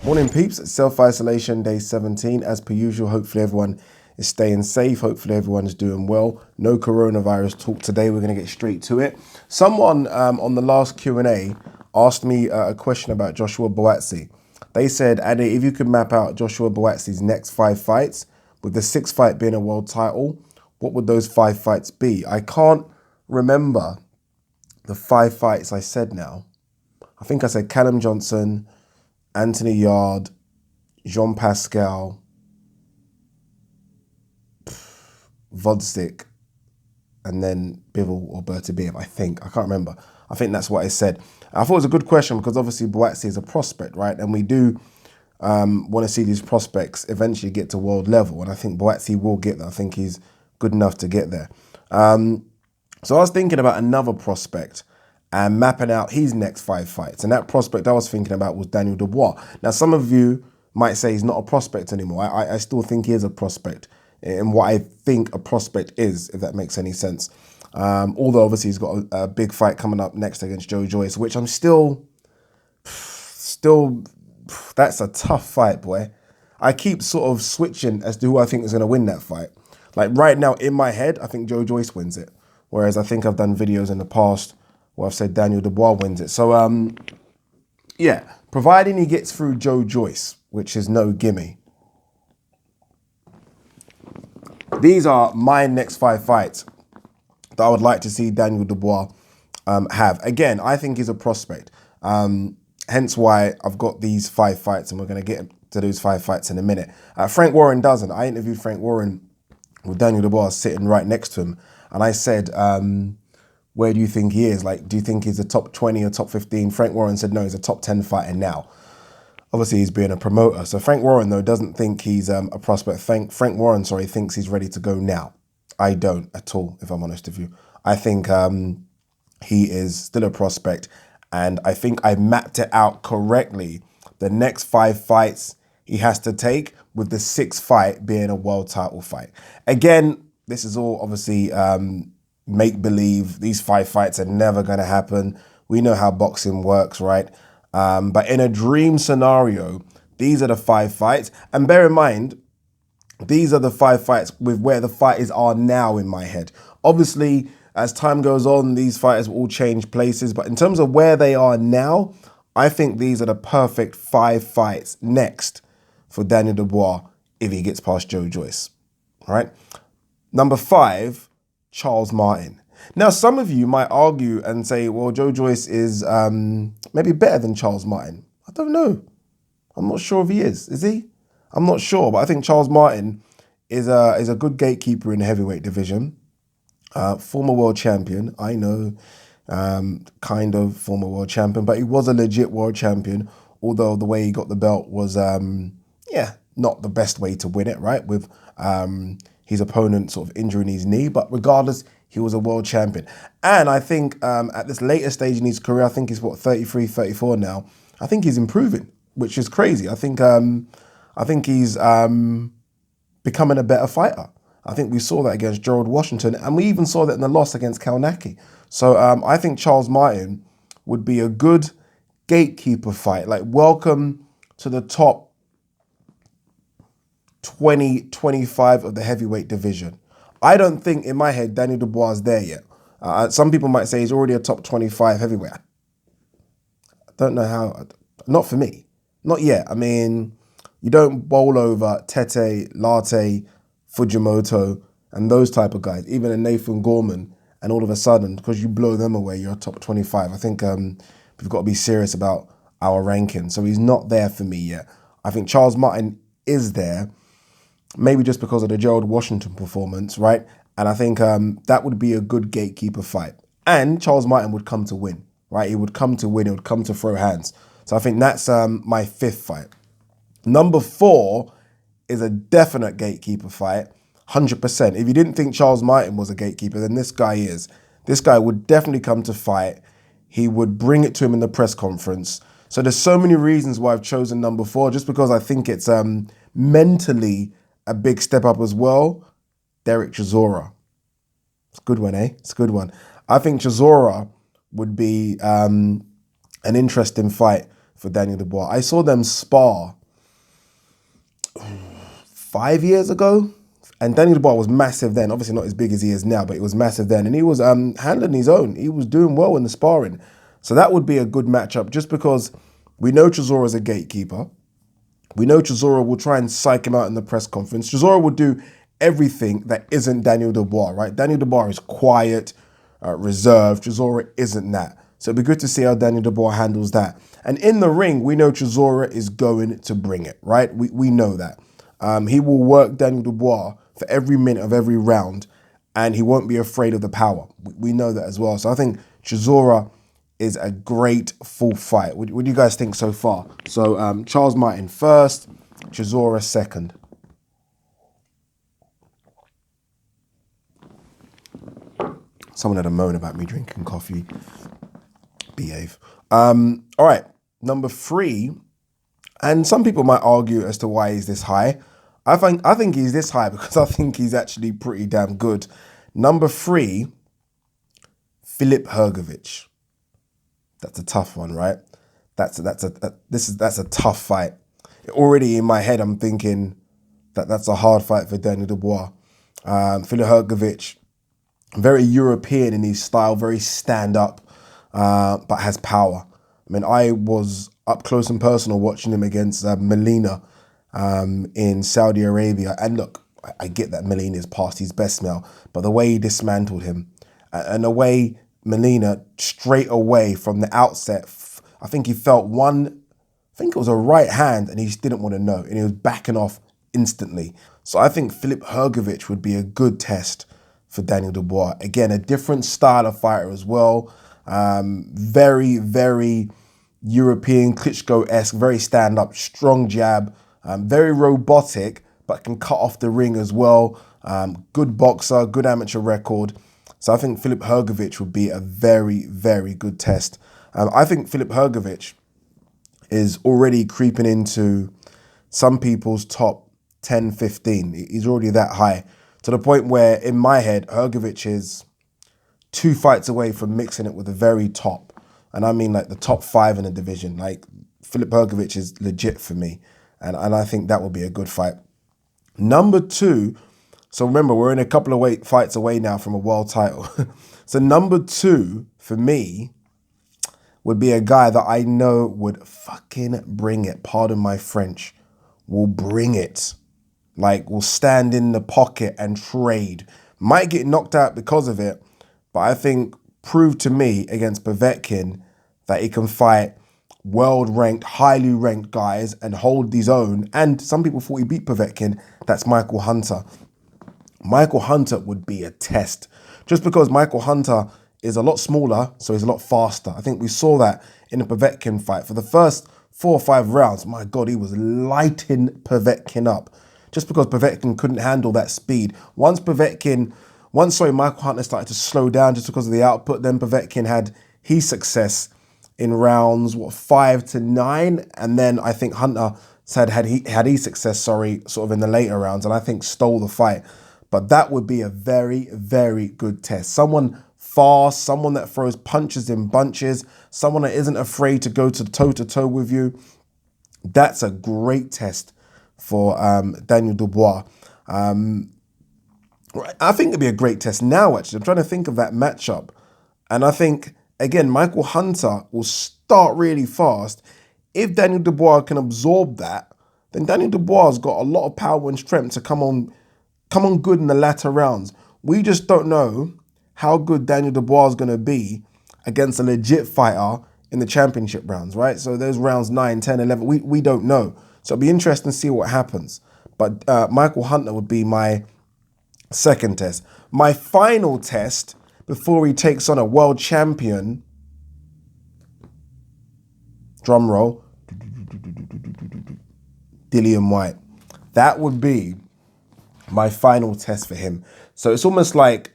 Morning peeps, self-isolation day 17. As per usual, hopefully everyone is staying safe. Hopefully everyone is doing well. No coronavirus talk today. We're going to get straight to it. Someone on the last Q&A asked me a question about Joshua Buatsi. They said, Ade, if you could map out Joshua Buatsi's next 5 fights, with the 6th fight being a world title, what would those 5 fights be? I can't remember the 5 fights I said now. I think I said Callum Johnson, Anthony Yard, Jean Pascal, Vodzik, and then Bivol or Bertabiev, I think. I can't remember. I think that's what I said. I thought it was a good question because obviously Buatsi is a prospect, right? And we do want to see these prospects eventually get to world level. And I think Buatsi will get there. I think he's good enough to get there. So I was thinking about another prospect and mapping out his next 5 fights. And that prospect I was thinking about was Daniel Dubois. Now, some of you might say he's not a prospect anymore. I still think he is a prospect in what I think a prospect is, if that makes any sense. Although, obviously, he's got a big fight coming up next against Joe Joyce, which I'm still, that's a tough fight, boy. I keep sort of switching as to who I think is going to win that fight. Like right now, in my head, I think Joe Joyce wins it. Whereas I think I've done videos in the past where I've said Daniel Dubois wins it. So, yeah, providing he gets through Joe Joyce, which is no gimme. These are my next 5 fights that I would like to see Daniel Dubois have. Again, I think he's a prospect. Hence why I've got these 5 fights, and we're going to get to those 5 fights in a minute. Frank Warren doesn't. I interviewed Frank Warren with Daniel Dubois sitting right next to him. And I said, where do you think he is? Like, do you think he's a top 20 or top 15? Frank Warren said, no, he's a top 10 fighter now. Obviously, he's being a promoter. So Frank Warren, though, doesn't think he's a prospect. Frank Warren, thinks he's ready to go now. I don't at all, if I'm honest with you. I think he is still a prospect. And I think I mapped it out correctly. The next 5 fights he has to take, with the 6th fight being a world title fight. Again, this is all obviously make-believe. These 5 fights are never going to happen. We know how boxing works, right? But in a dream scenario, these are the 5 fights. And bear in mind, these are the 5 fights with where the fighters are now in my head. Obviously, as time goes on, these fighters will all change places. But in terms of where they are now, I think these are the perfect 5 fights next for Daniel Dubois if he gets past Joe Joyce. All right? Number 5, Charles Martin. Now, some of you might argue and say, well, Joe Joyce is maybe better than Charles Martin. I don't know. I'm not sure if he is. Is he? I'm not sure, but I think Charles Martin is a good gatekeeper in the heavyweight division. Former world champion, I know, kind of former world champion, but he was a legit world champion, although the way he got the belt was, not the best way to win it, right? With his opponent sort of injuring his knee, but regardless, he was a world champion. And I think at this later stage in his career, I think he's 33, 34 now. I think he's improving, which is crazy. I think he's becoming a better fighter. I think we saw that against Gerald Washington, and we even saw that in the loss against Kalnacki. So I think Charles Martin would be a good gatekeeper fight. Like, welcome to the top 20, 25 of the heavyweight division. I don't think, in my head, Daniel Dubois is there yet. Some people might say he's already a top 25 heavyweight. I don't know how. Not for me. Not yet. I mean, you don't bowl over Tete, Latte, Fujimoto, and those type of guys, even a Nathan Gorman, and all of a sudden, because you blow them away, you're a top 25. I think we've got to be serious about our ranking. So he's not there for me yet. I think Charles Martin is there, maybe just because of the Gerald Washington performance, right? And I think that would be a good gatekeeper fight. And Charles Martin would come to win, right? He would come to win. He would come to throw hands. So I think that's my 5th fight. Number 4 is a definite gatekeeper fight, 100%. If you didn't think Charles Martin was a gatekeeper, then this guy is. This guy would definitely come to fight. He would bring it to him in the press conference. So there's so many reasons why I've chosen number 4, just because I think it's mentally a big step up as well. Dereck Chisora. It's a good one, eh? It's a good one. I think Chisora would be an interesting fight for Daniel Dubois. I saw them spar 5 years ago. And Daniel Dubois was massive then. Obviously not as big as he is now, but he was massive then. And he was handling his own. He was doing well in the sparring. So that would be a good matchup just because we know Chisora is a gatekeeper. We know Chisora will try and psych him out in the press conference. Chisora will do everything that isn't Daniel Dubois, right? Daniel Dubois is quiet, reserved. Chisora isn't that. So it'd be good to see how Daniel Dubois handles that. And in the ring, we know Chisora is going to bring it, right? We know that. He will work Daniel Dubois for every minute of every round, and he won't be afraid of the power. We know that as well. So I think Chisora is a great full fight. What do you guys think so far? So Charles Martin first, Chisora second. Someone had a moan about me drinking coffee. Behave. All right, number 3. And some people might argue as to why he's this high. I think he's this high because I think he's actually pretty damn good. Number 3, Filip Hrgovic. That's a tough one, right? That's a tough fight. Already in my head, I'm thinking that's a hard fight for Daniel Dubois. Filip Hrgovic, very European in his style, very stand up, but has power. I mean, I was up close and personal watching him against Molina in Saudi Arabia. And look, I get that Molina is past his best now, but the way he dismantled him and the way Molina straight away from the outset, I think he felt I think it was a right hand and he just didn't want to know. And he was backing off instantly. So I think Filip Hrgovic would be a good test for Daniel Dubois. Again, a different style of fighter as well. Very, very European, Klitschko-esque, very stand-up, strong jab, very robotic, but can cut off the ring as well. Good boxer, good amateur record. So I think Filip Hrgovic would be a very, very good test. I think Filip Hrgovic is already creeping into some people's top 10, 15. He's already that high, to the point where, in my head, Hrgovic is 2 fights away from mixing it with the very top. And I mean like the top 5 in the division. Like Filip Hrgovic is legit for me. And I think that would be a good fight. Number 2, so remember, we're in a couple of fights away now from a world title. So number 2 for me would be a guy that I know would fucking bring it. Pardon my French. Will bring it. Like, will stand in the pocket and trade. Might get knocked out because of it, but I think proved to me against Povetkin that he can fight world-ranked, highly ranked guys and hold his own. And some people thought he beat Povetkin. That's Michael Hunter. Michael Hunter would be a test. Just because Michael Hunter is a lot smaller, so he's a lot faster. I think we saw that in the Povetkin fight. For the first 4 or 5 rounds, my God, he was lighting Povetkin up. Just because Povetkin couldn't handle that speed. Once Michael Hunter started to slow down just because of the output, then Povetkin had his success in rounds, 5 to 9. And then I think Hunter had his success, sort of in the later rounds, and I think stole the fight. But that would be a very, very good test. Someone fast, someone that throws punches in bunches, someone that isn't afraid to go to toe-to-toe with you. That's a great test for Daniel Dubois. I think it'd be a great test now, actually. I'm trying to think of that matchup. And I think, again, Michael Hunter will start really fast. If Daniel Dubois can absorb that, then Daniel Dubois has got a lot of power and strength to come on good in the latter rounds. We just don't know how good Daniel Dubois is going to be against a legit fighter in the championship rounds, right? So those rounds 9, 10, 11, we don't know. So it'll be interesting to see what happens. But Michael Hunter would be my second test. My final test before he takes on a world champion, drum roll, Dillian Whyte. That would be my final test for him. So it's almost like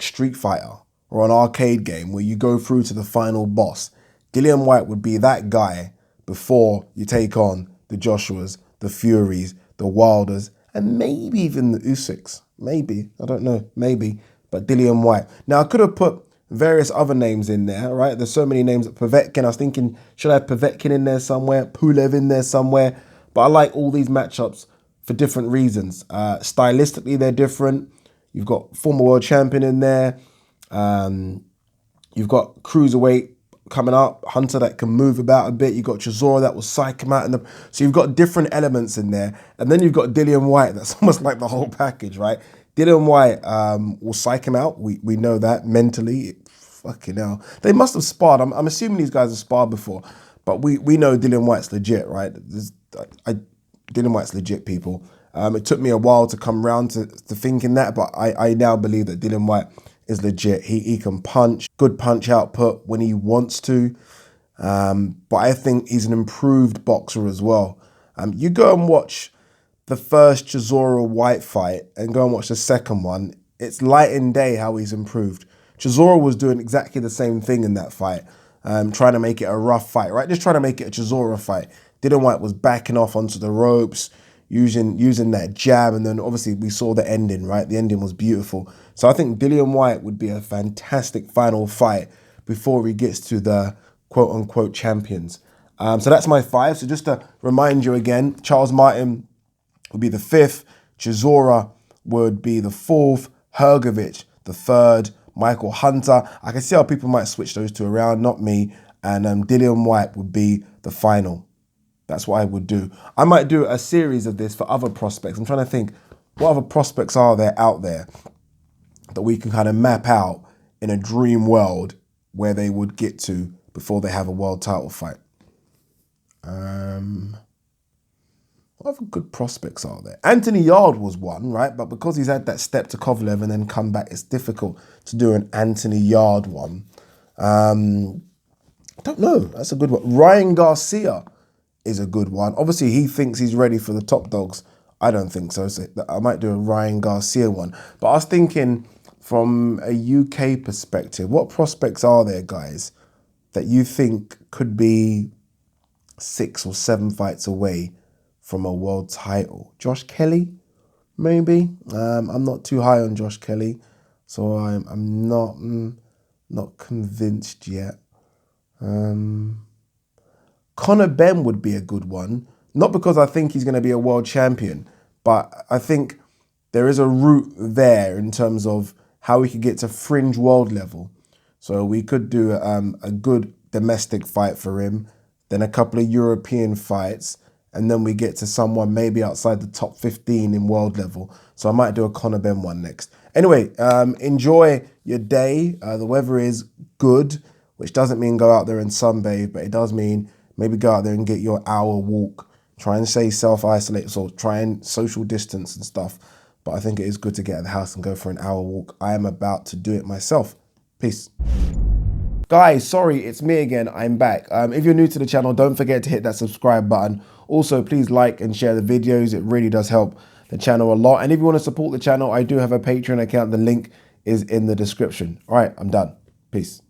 Street Fighter or an arcade game where you go through to the final boss. Dillian Whyte would be that guy before you take on the Joshuas, the Furies, the Wilders, and maybe even the Usyks. Maybe, I don't know, maybe. But Dillian Whyte. Now, I could have put various other names in there, right? There's so many names. Povetkin, I was thinking, should I have Povetkin in there somewhere? Pulev in there somewhere? But I like all these matchups for different reasons. Stylistically, they're different. You've got former world champion in there. You've got cruiserweight coming up, Hunter that can move about a bit. You've got Chisora that will psych him out. So you've got different elements in there. And then you've got Dillian Whyte. That's almost like the whole package, right? Dillian Whyte will psych him out. We know that mentally. Fucking hell. They must have sparred. I'm assuming these guys have sparred before. But we know Dillian Whyte's legit, right? Dillian Whyte's legit, people. It took me a while to come around to thinking that, but I now believe that Dillian Whyte is legit. He can punch, good punch output when he wants to. But I think he's an improved boxer as well. You go and watch the first Chisora Whyte fight and go and watch the second one. It's light in day how he's improved. Chisora was doing exactly the same thing in that fight, trying to make it a rough fight, right? Just trying to make it a Chisora fight. Dillian Whyte was backing off onto the ropes, using that jab, and then obviously we saw the ending, right? The ending was beautiful. So I think Dillian Whyte would be a fantastic final fight before he gets to the quote-unquote champions. So that's my 5. So just to remind you again, Charles Martin would be the 5th, Chisora would be the 4th, Hrgovic the 3rd, Michael Hunter. I can see how people might switch those two around, not me. And Dillian Whyte would be the final. That's what I would do. I might do a series of this for other prospects. I'm trying to think, what other prospects are there out there that we can kind of map out in a dream world where they would get to before they have a world title fight? What other good prospects are there? Anthony Yarde was one, right? But because he's had that step to Kovalev and then come back, it's difficult to do an Anthony Yarde one. I don't know. That's a good one. Ryan Garcia is a good one. Obviously, he thinks he's ready for the top dogs. I don't think so. So I might do a Ryan Garcia one. But I was thinking from a UK perspective, what prospects are there, guys, that you think could be 6 or 7 fights away from a world title? Josh Kelly, maybe. I'm not too high on Josh Kelly, so I'm not convinced yet. Conor Benn would be a good one. Not because I think he's going to be a world champion, but I think there is a route there in terms of how we could get to fringe world level. So we could do a good domestic fight for him, then a couple of European fights, and then we get to someone maybe outside the top 15 in world level. So I might do a Conor Benn one next. Anyway, enjoy your day. The weather is good, which doesn't mean go out there and sunbathe, but it does mean maybe go out there and get your hour walk. Try and stay self-isolate, so try and social distance and stuff. But I think it is good to get out of the house and go for an hour walk. I am about to do it myself. Peace. Guys, sorry, it's me again. I'm back. If you're new to the channel, don't forget to hit that subscribe button. Also, please like and share the videos. It really does help the channel a lot. And if you want to support the channel, I do have a Patreon account. The link is in the description. All right, I'm done. Peace.